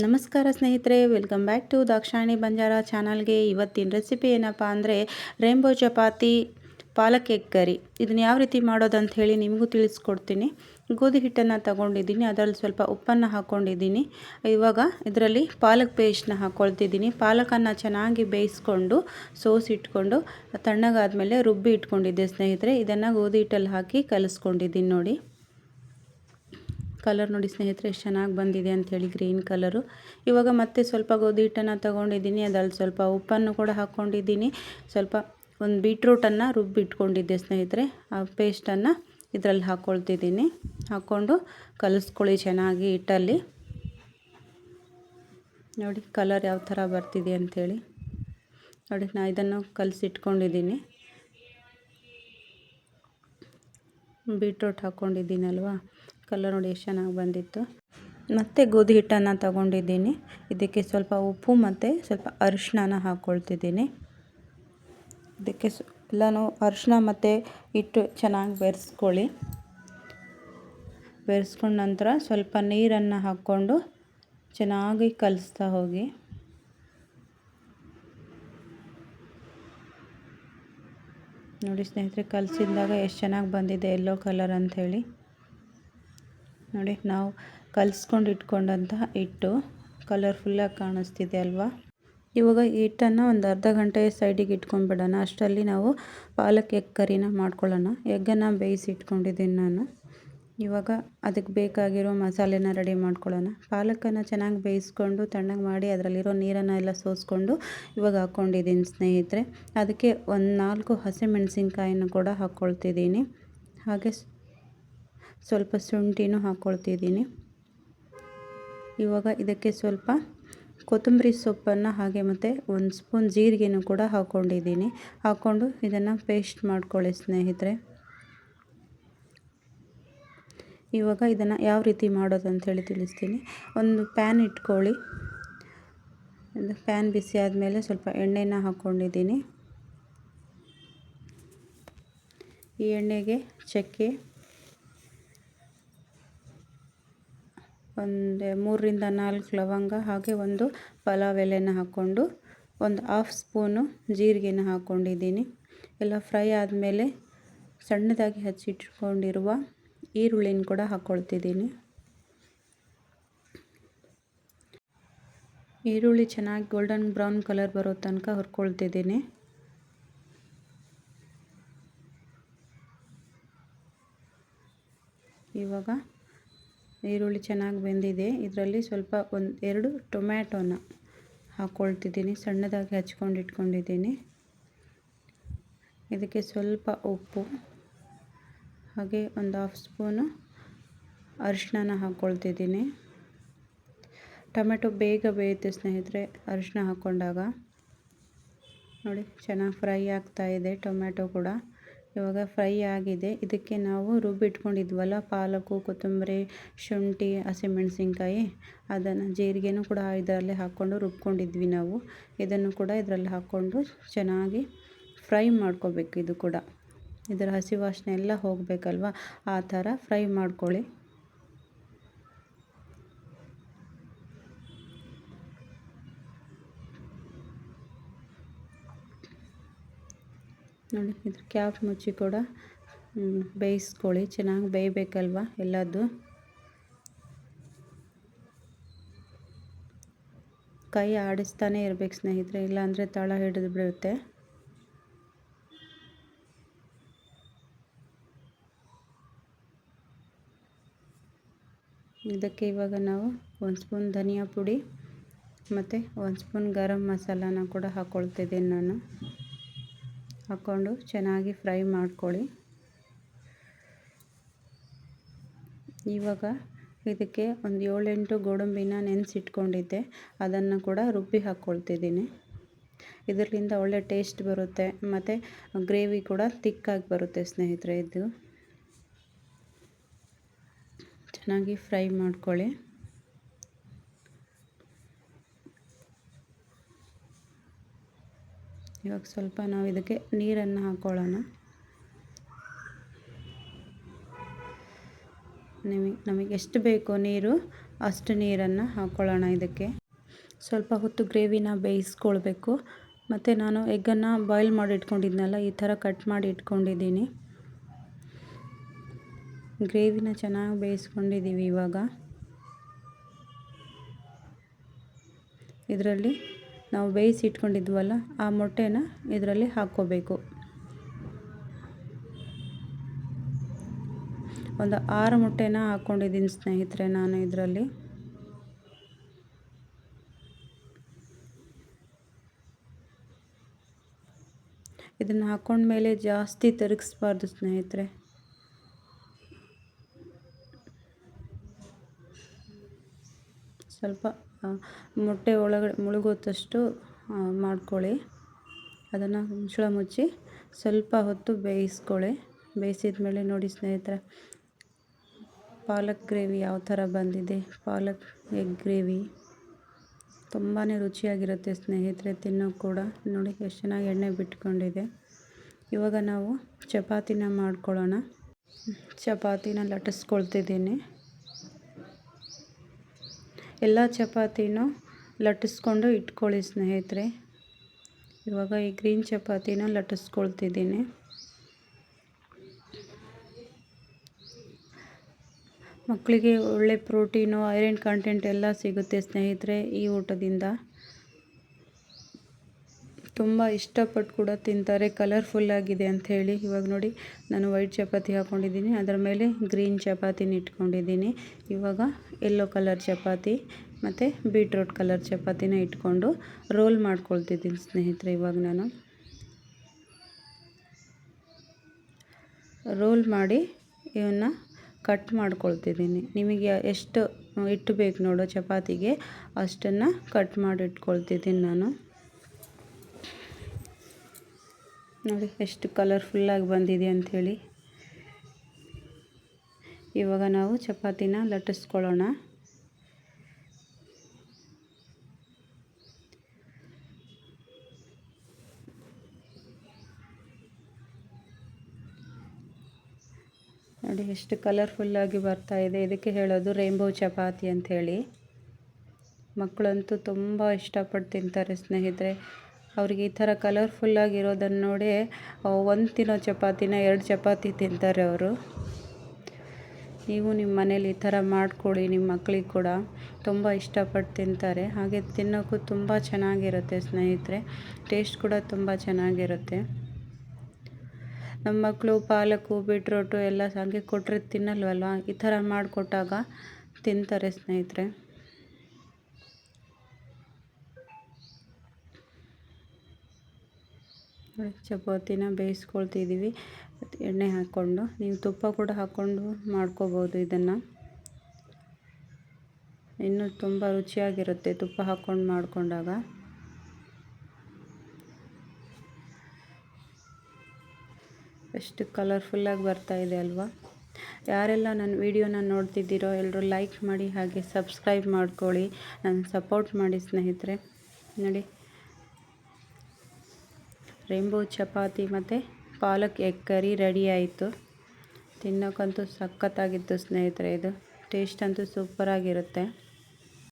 ನಮಸ್ಕಾರ ಸ್ನೇಹಿತರೆ, welcome back to Dakshayani Banjara ಚಾನಲ್ಗೆ. ಇವತ್ತಿನ ರೆಸಿಪಿ ಏನಪ್ಪ ಅಂದರೆ rainbow chapati palak egg curry. ಇದನ್ನು ಯಾವ ರೀತಿ ಮಾಡೋದಂತ ಹೇಳಿ ನಿಮಗೂ ತಿಳಿಸ್ಕೊಡ್ತೀನಿ. ಗೋಧಿ ಹಿಟ್ಟನ್ನು ತಗೊಂಡಿದ್ದೀನಿ, ಅದರಲ್ಲಿ ಸ್ವಲ್ಪ ಉಪ್ಪನ್ನು ಹಾಕ್ಕೊಂಡಿದ್ದೀನಿ. ಇವಾಗ ಇದರಲ್ಲಿ ಪಾಲಕ್ ಪೇಸ್ಟ್ನ ಹಾಕ್ಕೊಳ್ತಿದ್ದೀನಿ. ಪಾಲಕನ್ನು ಚೆನ್ನಾಗಿ ಬೇಯಿಸ್ಕೊಂಡು ಸೋಸಿಟ್ಕೊಂಡು ತಣ್ಣಗಾದ್ಮೇಲೆ ರುಬ್ಬಿ ಇಟ್ಕೊಂಡಿದ್ದೆ ಸ್ನೇಹಿತರೆ. ಇದನ್ನು ಗೋಧಿ ಹಿಟ್ಟಲ್ಲಿ ಹಾಕಿ ಕಲಿಸ್ಕೊಂಡಿದ್ದೀನಿ. ನೋಡಿ ಕಲರ್ ನೋಡಿ ಸ್ನೇಹಿತರೆ, ಎಷ್ಟು ಚೆನ್ನಾಗಿ ಬಂದಿದೆ ಅಂಥೇಳಿ, ಗ್ರೀನ್ ಕಲರು. ಇವಾಗ ಮತ್ತೆ ಸ್ವಲ್ಪ ಗೋಧಿ ಹಿಟ್ಟನ್ನು ತಗೊಂಡಿದ್ದೀನಿ, ಅದರಲ್ಲಿ ಸ್ವಲ್ಪ ಉಪ್ಪನ್ನು ಕೂಡ ಹಾಕ್ಕೊಂಡಿದ್ದೀನಿ. ಸ್ವಲ್ಪ ಒಂದು ಬೀಟ್ರೂಟನ್ನು ರುಬ್ಬಿಟ್ಕೊಂಡಿದ್ದೆ ಸ್ನೇಹಿತರೆ. ಆ ಪೇಸ್ಟನ್ನು ಇದರಲ್ಲಿ ಹಾಕ್ಕೊಳ್ತಿದ್ದೀನಿ. ಹಾಕ್ಕೊಂಡು ಕಲಿಸ್ಕೊಳ್ಳಿ ಚೆನ್ನಾಗಿ ಹಿಟ್ಟಲ್ಲಿ. ನೋಡಿ ಕಲರ್ ಯಾವ ಥರ ಬರ್ತಿದೆ ಅಂಥೇಳಿ. ನೋಡಿ ನಾನು ಇದನ್ನು ಕಲಸಿಟ್ಕೊಂಡಿದ್ದೀನಿ. ಬೀಟ್ರೂಟ್ ಹಾಕ್ಕೊಂಡಿದ್ದೀನಲ್ವ, ಕಲರ್ ನೋಡಿ ಎಷ್ಟು ಚೆನ್ನಾಗಿ ಬಂದಿತ್ತು. ಮತ್ತು ಗೋಧಿ ಹಿಟ್ಟನ್ನು ತಗೊಂಡಿದ್ದೀನಿ. ಇದಕ್ಕೆ ಸ್ವಲ್ಪ ಉಪ್ಪು ಮತ್ತು ಸ್ವಲ್ಪ ಅರಿಶಿನ ಹಾಕ್ಕೊಳ್ತಿದ್ದೀನಿ. ಇದಕ್ಕೆ ಎಲ್ಲನೂ ಅರಿಶಿನ ಮತ್ತು ಹಿಟ್ಟು ಚೆನ್ನಾಗಿ ಬೆರೆಸ್ಕೊಳ್ಳಿ. ಬೆರೆಸ್ಕೊಂಡ ನಂತರ ಸ್ವಲ್ಪ ನೀರನ್ನು ಹಾಕ್ಕೊಂಡು ಚೆನ್ನಾಗಿ ಕಲಿಸ್ತಾ ಹೋಗಿ. ನೋಡಿ ಸ್ನೇಹಿತರೆ, ಕಲಸಿದಾಗ ಎಷ್ಟು ಚೆನ್ನಾಗಿ ಬಂದಿದೆ ಯೆಲ್ಲೋ ಕಲರ್ ಅಂಥೇಳಿ. ನೋಡಿ ನಾವು ಕಲಿಸ್ಕೊಂಡು ಇಟ್ಕೊಂಡಂತಹ ಹಿಟ್ಟು ಕಲರ್ಫುಲ್ಲಾಗಿ ಕಾಣಿಸ್ತಿದೆ ಅಲ್ವಾ. ಇವಾಗ ಹಿಟ್ಟನ್ನು ಒಂದು ಅರ್ಧ ಗಂಟೆ ಸೈಡಿಗೆ ಇಟ್ಕೊಂಡ್ಬಿಡೋಣ. ಅಷ್ಟರಲ್ಲಿ ನಾವು ಪಾಲಕ್ ಎಗ್ ಕರಿನ ಮಾಡ್ಕೊಳ್ಳೋಣ. ಎಗ್ಗನ್ನು ಬೇಯಿಸಿ ಇಟ್ಕೊಂಡಿದ್ದೀನಿ ನಾನು. ಇವಾಗ ಅದಕ್ಕೆ ಬೇಕಾಗಿರೋ ಮಸಾಲೆನ ರೆಡಿ ಮಾಡ್ಕೊಳ್ಳೋಣ. ಪಾಲಕನ್ನು ಚೆನ್ನಾಗಿ ಬೇಯಿಸ್ಕೊಂಡು ತಣ್ಣಗೆ ಮಾಡಿ ಅದರಲ್ಲಿರೋ ನೀರನ್ನು ಎಲ್ಲ ಸೋಸ್ಕೊಂಡು ಇವಾಗ ಹಾಕ್ಕೊಂಡಿದ್ದೀನಿ ಸ್ನೇಹಿತರೆ. ಅದಕ್ಕೆ ಒಂದು 4 ಹಸಿಮೆಣಸಿನ್ಕಾಯನ್ನು ಕೂಡ ಹಾಕ್ಕೊಳ್ತಿದ್ದೀನಿ. ಹಾಗೆ ಸ್ವಲ್ಪ ಶುಂಠಿನೂ ಹಾಕ್ಕೊಳ್ತಿದ್ದೀನಿ. ಇವಾಗ ಇದಕ್ಕೆ ಸ್ವಲ್ಪ ಕೊತ್ತಂಬರಿ ಸೊಪ್ಪನ್ನು ಹಾಗೆ ಮತ್ತು 1 ಸ್ಪೂನ್ ಜೀರಿಗೆನೂ ಕೂಡ ಹಾಕ್ಕೊಂಡಿದ್ದೀನಿ. ಹಾಕ್ಕೊಂಡು ಇದನ್ನು ಪೇಸ್ಟ್ ಮಾಡ್ಕೊಳ್ಳಿ ಸ್ನೇಹಿತರೆ. ಇವಾಗ ಇದನ್ನು ಯಾವ ರೀತಿ ಮಾಡೋದು ಅಂಥೇಳಿ ತಿಳಿಸ್ತೀನಿ. ಒಂದು ಪ್ಯಾನ್ ಇಟ್ಕೊಳ್ಳಿ. ಪ್ಯಾನ್ ಬಿಸಿ ಆದಮೇಲೆ ಸ್ವಲ್ಪ ಎಣ್ಣೆನ ಹಾಕ್ಕೊಂಡಿದ್ದೀನಿ. ಈ ಎಣ್ಣೆಗೆ ಚಕ್ಕೆ, ಒಂದು 3ರಿಂದ 4 ಲವಂಗ, ಹಾಗೆ ಒಂದು ಪಲಾವ್ ಎಲೆನ ಹಾಕ್ಕೊಂಡು ಒಂದು 1/2 ಸ್ಪೂನು ಜೀರಿಗೆನ ಹಾಕ್ಕೊಂಡಿದ್ದೀನಿ. ಎಲ್ಲ ಫ್ರೈ ಆದಮೇಲೆ ಸಣ್ಣದಾಗಿ ಹಚ್ಚಿಟ್ಕೊಂಡಿರುವ ಈರುಳ್ಳಿನ ಕೂಡ ಹಾಕ್ಕೊಳ್ತಿದ್ದೀನಿ. ಈರುಳ್ಳಿ ಚೆನ್ನಾಗಿ ಗೋಲ್ಡನ್ ಬ್ರೌನ್ ಕಲರ್ ಬರೋ ತನಕ ಹುರ್ಕೊಳ್ತಿದ್ದೀನಿ. ಇವಾಗ ಈರುಳ್ಳಿ ಚೆನ್ನಾಗಿ ಬೆಂದಿದೆ. ಇದರಲ್ಲಿ ಸ್ವಲ್ಪ 2 ಟೊಮ್ಯಾಟೋನ ಹಾಕ್ಕೊಳ್ತಿದ್ದೀನಿ. ಸಣ್ಣದಾಗಿ ಹಚ್ಕೊಂಡು ಇಟ್ಕೊಂಡಿದ್ದೀನಿ. ಇದಕ್ಕೆ ಸ್ವಲ್ಪ ಉಪ್ಪು ಹಾಗೆ ಒಂದು 1/2 ಸ್ಪೂನು ಅರಿಶಿನ ಹಾಕ್ಕೊಳ್ತಿದ್ದೀನಿ. ಟೊಮೆಟೊ ಬೇಗ ಬೇಯುತ್ತೆ ಸ್ನೇಹಿತರೆ ಅರಿಶಿನ ಹಾಕ್ಕೊಂಡಾಗ. ನೋಡಿ ಚೆನ್ನಾಗಿ ಫ್ರೈ ಆಗ್ತಾಯಿದೆ ಟೊಮೆಟೊ ಕೂಡ. ಇವಾಗ ಫ್ರೈ ಆಗಿದೆ. ಇದಕ್ಕೆ ನಾವು ರುಬ್ಬಿಟ್ಕೊಂಡಿದ್ವಲ್ಲ ಪಾಲಕು, ಕೊತ್ತಂಬರಿ, ಶುಂಠಿ, ಹಸಿಮೆಣಸಿನ್ಕಾಯಿ, ಅದನ್ನು ಜೀರಿಗೆನೂ ಕೂಡ ಇದರಲ್ಲೇ ಹಾಕ್ಕೊಂಡು ರುಬ್ಕೊಂಡಿದ್ವಿ ನಾವು. ಇದನ್ನು ಕೂಡ ಇದರಲ್ಲಿ ಹಾಕ್ಕೊಂಡು ಚೆನ್ನಾಗಿ ಫ್ರೈ ಮಾಡ್ಕೋಬೇಕು. ಇದು ಕೂಡ ಇದರ ಹಸಿ ವಾಸನೆ ಎಲ್ಲ ಹೋಗಬೇಕಲ್ವ, ಆ ಥರ ಫ್ರೈ ಮಾಡ್ಕೊಳ್ಳಿ. ನೋಡಿ ಇದ್ರ ಕ್ಯಾಪ್ ಮುಚ್ಚಿ ಕೂಡ ಬೇಯಿಸ್ಕೊಳ್ಳಿ. ಚೆನ್ನಾಗಿ ಬೇಯಬೇಕಲ್ವ ಎಲ್ಲದು. ಕೈ ಆಡಿಸ್ತಾನೆ ಇರಬೇಕು ಸ್ನೇಹಿತರೆ, ಇಲ್ಲಾಂದರೆ ತಳ ಹಿಡಿದು ಬಿಡುತ್ತೆ. ಇದಕ್ಕೆ ಇವಾಗ ನಾವು 1 ಸ್ಪೂನ್ ಧನಿಯಾ ಪುಡಿ ಮತ್ತು 1 ಸ್ಪೂನ್ ಗರಂ ಮಸಾಲಾನ ಕೂಡ ಹಾಕ್ಕೊಳ್ತಿದ್ದೀನಿ ನಾನು. ಹಾಕ್ಕೊಂಡು ಚೆನ್ನಾಗಿ ಫ್ರೈ ಮಾಡ್ಕೊಳ್ಳಿ. ಇವಾಗ ಇದಕ್ಕೆ ಒಂದು 7-8 ಗೋಡಂಬಿನ ನೆನೆಸಿಟ್ಕೊಂಡಿದ್ದೆ, ಅದನ್ನು ಕೂಡ ರುಬ್ಬಿ ಹಾಕ್ಕೊಳ್ತಿದ್ದೀನಿ. ಇದರಿಂದ ಒಳ್ಳೆ ಟೇಸ್ಟ್ ಬರುತ್ತೆ ಮತ್ತು ಗ್ರೇವಿ ಕೂಡ ತಿಕ್ಕಾಗಿ ಬರುತ್ತೆ ಸ್ನೇಹಿತರೆ. ಇದು ಚೆನ್ನಾಗಿ ಫ್ರೈ ಮಾಡ್ಕೊಳ್ಳಿ. ಇವಾಗ ಸ್ವಲ್ಪ ನಾವು ಇದಕ್ಕೆ ನೀರನ್ನು ಹಾಕ್ಕೊಳ್ಳೋಣ. ನಮಗೆ ಎಷ್ಟು ಬೇಕೋ ನೀರು ಅಷ್ಟು ನೀರನ್ನು ಹಾಕ್ಕೊಳ್ಳೋಣ. ಇದಕ್ಕೆ ಸ್ವಲ್ಪ ಹೊತ್ತು ಗ್ರೇವಿನ ಬೇಯಿಸ್ಕೊಳ್ಬೇಕು. ಮತ್ತು ನಾನು ಎಗ್ಗನ್ನು ಬಾಯ್ಲ್ ಮಾಡಿ ಇಟ್ಕೊಂಡಿದ್ನಲ್ಲ, ಈ ಥರ ಕಟ್ ಮಾಡಿ ಇಟ್ಕೊಂಡಿದ್ದೀನಿ. ಗ್ರೇವಿನ ಚೆನ್ನಾಗಿ ಬೇಯಿಸ್ಕೊಂಡಿದ್ದೀವಿ. ಇವಾಗ ಇದರಲ್ಲಿ ನಾವು ಬೇಯಿಸಿ ಇಟ್ಕೊಂಡಿದ್ವಲ್ಲ ಆ ಮೊಟ್ಟೆನ ಇದರಲ್ಲಿ ಹಾಕ್ಕೋಬೇಕು. ಒಂದು 6 ಮೊಟ್ಟೆನ ಹಾಕ್ಕೊಂಡಿದ್ದೀನಿ ಸ್ನೇಹಿತರೆ ನಾನು ಇದರಲ್ಲಿ. ಇದನ್ನು ಹಾಕ್ಕೊಂಡ್ಮೇಲೆ ಜಾಸ್ತಿ ತಿರುಗಿಸ್ಬಾರ್ದು ಸ್ನೇಹಿತರೆ. ಸ್ವಲ್ಪ ಮೊಟ್ಟೆ ಒಳಗಡೆ ಮುಳುಗುವಷ್ಟು ಮಾಡ್ಕೊಳ್ಳಿ. ಅದನ್ನು ಮುಚ್ಚಳ ಮುಚ್ಚಿ ಸ್ವಲ್ಪ ಹೊತ್ತು ಬೇಯಿಸ್ಕೊಳ್ಳಿ. ಬೇಯಿಸಿದ ಮೇಲೆ ನೋಡಿ ಸ್ನೇಹಿತರೆ, ಪಾಲಕ್ ಗ್ರೇವಿ ಯಾವ ಥರ ಬಂದಿದೆ. ಪಾಲಕ್ ಎಗ್ ಗ್ರೇವಿ ತುಂಬಾ ರುಚಿಯಾಗಿರುತ್ತೆ ಸ್ನೇಹಿತರೆ, ತಿನ್ನೋ ಕೂಡ. ನೋಡಿ ಎಷ್ಟು ಚೆನ್ನಾಗಿ ಎಣ್ಣೆ ಬಿಟ್ಕೊಂಡಿದೆ. ಇವಾಗ ನಾವು ಚಪಾತಿನ ಮಾಡ್ಕೊಳ್ಳೋಣ. ಚಪಾತಿನ ಲಟ್ಟಿಸ್ಕೊಳ್ತಿದ್ದೀನಿ. ಎಲ್ಲ ಚಪಾತಿನೂ ಲಟ್ಟಿಸ್ಕೊಂಡು ಇಟ್ಕೊಳ್ಳಿ ಸ್ನೇಹಿತರೆ. ಇವಾಗ ಈ ಗ್ರೀನ್ ಚಪಾತಿನ ಲಟ್ಟಿಸ್ಕೊಳ್ತಿದ್ದೀನಿ. ಮಕ್ಕಳಿಗೆ ಒಳ್ಳೆ ಪ್ರೋಟೀನು, ಐರನ್ ಕಂಟೆಂಟ್ ಎಲ್ಲ ಸಿಗುತ್ತೆ ಸ್ನೇಹಿತರೆ ಈ ಊಟದಿಂದ. ತುಂಬ ಇಷ್ಟಪಟ್ಟು ಕೂಡ ತಿಂತಾರೆ, ಕಲರ್ಫುಲ್ಲಾಗಿದೆ ಅಂಥೇಳಿ. ಇವಾಗ ನೋಡಿ, ನಾನು ವೈಟ್ ಚಪಾತಿ ಹಾಕ್ಕೊಂಡಿದ್ದೀನಿ, ಅದರ ಮೇಲೆ ಗ್ರೀನ್ ಚಪಾತಿನ ಇಟ್ಕೊಂಡಿದ್ದೀನಿ. ಇವಾಗ ಯೆಲ್ಲೋ ಕಲರ್ ಚಪಾತಿ ಮತ್ತು ಬೀಟ್ರೂಟ್ ಕಲರ್ ಚಪಾತಿನ ಇಟ್ಕೊಂಡು ರೋಲ್ ಮಾಡ್ಕೊಳ್ತಿದ್ದೀನಿ ಸ್ನೇಹಿತರೆ. ಇವಾಗ ನಾನು ರೋಲ್ ಮಾಡಿ ಇವನ್ನ ಕಟ್ ಮಾಡ್ಕೊಳ್ತಿದ್ದೀನಿ. ನಿಮಗೆ ಎಷ್ಟು ಹಿಟ್ಟು ಬೇಕು ನೋಡೋ ಚಪಾತಿಗೆ ಅಷ್ಟನ್ನು ಕಟ್ ಮಾಡಿ ಇಟ್ಕೊಳ್ತಿದ್ದೀನಿ ನಾನು. ನೋಡಿ ಎಷ್ಟು ಕಲರ್ಫುಲ್ಲಾಗಿ ಬಂದಿದೆ ಅಂಥೇಳಿ. ಇವಾಗ ನಾವು ಚಪಾತಿನ ಲಟ್ಟಿಸ್ಕೊಳ್ಳೋಣ. ನೋಡಿ ಎಷ್ಟು ಕಲರ್ಫುಲ್ಲಾಗಿ ಬರ್ತಾಯಿದೆ. ಇದಕ್ಕೆ ಹೇಳೋದು ರೇಂಬೋ ಚಪಾತಿ ಅಂಥೇಳಿ. ಮಕ್ಕಳಂತೂ ತುಂಬ ಇಷ್ಟಪಟ್ಟು ತಿಂತಾರೆ ಸ್ನೇಹಿತರೆ. ಅವ್ರಿಗೆ ಈ ಥರ ಕಲರ್ಫುಲ್ಲಾಗಿರೋದನ್ನು ನೋಡಿ ಒಂದು ತಿನ್ನೋ ಚಪಾತಿನ 2 ಚಪಾತಿ ತಿಂತಾರೆ ಅವರು. ನೀವು ನಿಮ್ಮ ಮನೇಲಿ ಈ ಥರ ಮಾಡಿಕೊಡಿ, ನಿಮ್ಮ ಮಕ್ಕಳಿಗೆ ಕೂಡ ತುಂಬ ಇಷ್ಟಪಟ್ಟು ತಿಂತಾರೆ. ಹಾಗೆ ತಿನ್ನೋಕ್ಕೂ ತುಂಬ ಚೆನ್ನಾಗಿರುತ್ತೆ ಸ್ನೇಹಿತರೆ. ಟೇಸ್ಟ್ ಕೂಡ ತುಂಬ ಚೆನ್ನಾಗಿರುತ್ತೆ. ನಮ್ಮ ಮಕ್ಕಳು ಪಾಲಕು, ಬೀಟ್ರೋಟು ಎಲ್ಲ ಹಾಗೆ ಕೊಟ್ಟರೆ ತಿನ್ನಲ್ವಲ್ಲ. ಈ ಥರ ಮಾಡಿಕೊಟ್ಟಾಗ ತಿಂತಾರೆ ಸ್ನೇಹಿತರೆ. ಚಪಾತಿನ ಬೇಯಿಸ್ಕೊಳ್ತಿದ್ದೀವಿ ಎಣ್ಣೆ ಹಾಕ್ಕೊಂಡು. ನೀವು ತುಪ್ಪ ಕೂಡ ಹಾಕ್ಕೊಂಡು ಮಾಡ್ಕೋಬೋದು ಇದನ್ನು. ಇನ್ನೂ ತುಂಬ ರುಚಿಯಾಗಿರುತ್ತೆ ತುಪ್ಪ ಹಾಕ್ಕೊಂಡು ಮಾಡಿಕೊಂಡಾಗ. ಎಷ್ಟು ಕಲರ್ಫುಲ್ಲಾಗಿ ಬರ್ತಾಯಿದೆ ಅಲ್ವಾ. ಯಾರೆಲ್ಲ ನನ್ನ ವಿಡಿಯೋನ ನೋಡ್ತಿದ್ದೀರೋ ಎಲ್ಲರೂ ಲೈಕ್ ಮಾಡಿ, ಹಾಗೆ ಸಬ್ಸ್ಕ್ರೈಬ್ ಮಾಡ್ಕೊಳ್ಳಿ, ನನ್ನ ಸಪೋರ್ಟ್ ಮಾಡಿ ಸ್ನೇಹಿತರೆ. ನೋಡಿ, ರೇಂಬೋ ಚಪಾತಿ ಮತ್ತು ಪಾಲಕ್ ಎಗ್ ಕರಿ ರೆಡಿ ಆಯಿತು. ತಿನ್ನೋಕ್ಕಂತೂ ಸಖತ್ತಾಗಿತ್ತು ಸ್ನೇಹಿತರೆ. ಇದು ಟೇಸ್ಟ್ ಅಂತೂ ಸೂಪರಾಗಿರುತ್ತೆ.